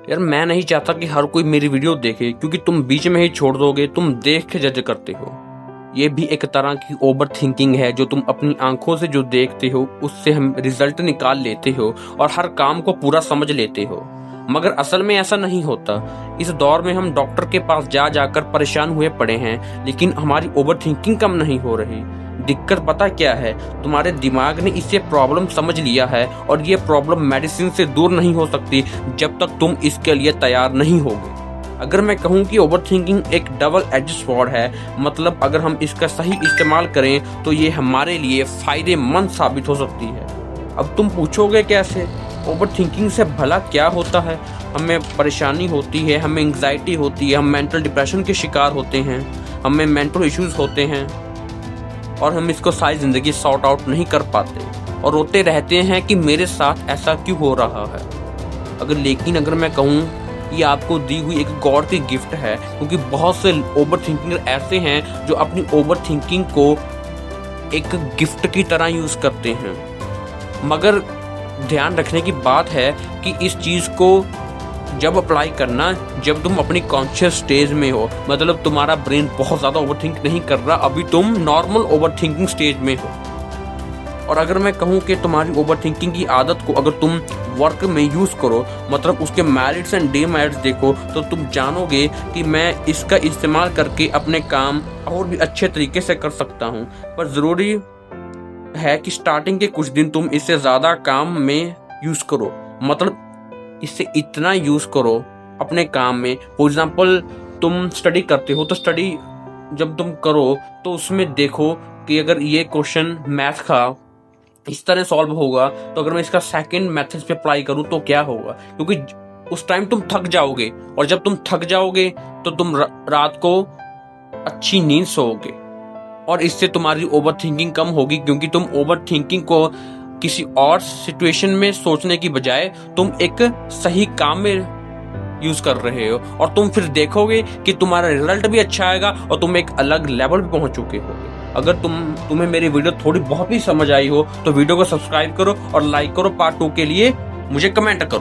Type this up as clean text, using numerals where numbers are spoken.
यार मैं नहीं चाहता कि हर कोई मेरी वीडियो देखे, क्योंकि तुम बीच में ही छोड़ दोगे। तुम देख के जज करते हो। ये भी एक तरह की ओवर थिंकिंग है, जो तुम अपनी आंखों से जो देखते हो उससे हम रिजल्ट निकाल लेते हो और हर काम को पूरा समझ लेते हो, मगर असल में ऐसा नहीं होता। इस दौर में हम डॉक्टर के पास जा जाकर परेशान हुए पड़े हैं, लेकिन हमारी ओवर थिंकिंग कम नहीं हो रही। दिक्कत पता क्या है? तुम्हारे दिमाग ने इससे प्रॉब्लम समझ लिया है, और ये प्रॉब्लम मेडिसिन से दूर नहीं हो सकती जब तक तुम इसके लिए तैयार नहीं होगे। अगर मैं कहूँ कि ओवर थिंकिंग एक डबल एज स्वॉर्ड है, मतलब अगर हम इसका सही इस्तेमाल करें तो ये हमारे लिए फायदेमंद साबित हो सकती है। अब तुम पूछोगे कैसे? ओवर थिंकिंग से भला क्या होता है? हमें परेशानी होती है, हमें एंग्जाइटी होती है, हम मेंटल डिप्रेशन के शिकार होते हैं, हमें मेंटल इश्यूज होते हैं, और हम इसको सारी जिंदगी सॉर्ट आउट नहीं कर पाते और रोते रहते हैं कि मेरे साथ ऐसा क्यों हो रहा है। लेकिन अगर मैं कहूँ, ये आपको दी हुई एक गॉड की गिफ्ट है, क्योंकि बहुत से ओवर थिंकिंगर ऐसे हैं जो अपनी ओवर थिंकिंग को एक गिफ्ट की तरह यूज करते हैं। मगर ध्यान रखने की बात है कि इस चीज को जब अप्लाई करना, जब तुम अपनी कॉन्शियस स्टेज में हो, मतलब तुम्हारा ब्रेन बहुत ज्यादा ओवरथिंक नहीं कर रहा, अभी तुम नॉर्मल ओवरथिंकिंग स्टेज में हो। और अगर मैं कहूँ कि तुम्हारी ओवरथिंकिंग की आदत को अगर तुम वर्क में यूज करो, मतलब उसके मेरिट्स एंड डीमेरिट्स देखो, तो तुम जानोगे कि मैं इसका इस्तेमाल करके अपने काम और भी अच्छे तरीके से कर सकता हूँ। पर जरूरी है कि स्टार्टिंग के कुछ दिन तुम इससे ज्यादा काम में यूज करो, मतलब इससे इतना यूज करो अपने काम में। फॉर एग्जाम्पल, तुम स्टडी करते हो, तो स्टडी जब तुम करो तो उसमें देखो कि अगर ये क्वेश्चन मैथ का इस तरह सॉल्व होगा, तो अगर मैं इसका सेकंड मेथड पे अप्लाई करूं तो क्या होगा, क्योंकि उस टाइम तुम थक जाओगे, और जब तुम थक जाओगे तो तुम रात को अच्छी नींद सोओगे, और इससे तुम्हारी ओवर थिंकिंग कम होगी, क्योंकि तुम ओवर थिंकिंग को किसी और सिचुएशन में सोचने की बजाय तुम एक सही काम में यूज कर रहे हो, और तुम फिर देखोगे कि तुम्हारा रिजल्ट भी अच्छा आएगा और तुम एक अलग लेवल पे पहुंच चुके हो। अगर तुम्हें मेरी वीडियो थोड़ी बहुत भी समझ आई हो तो वीडियो को सब्सक्राइब करो और लाइक करो। पार्ट 2 के लिए मुझे कमेंट करो।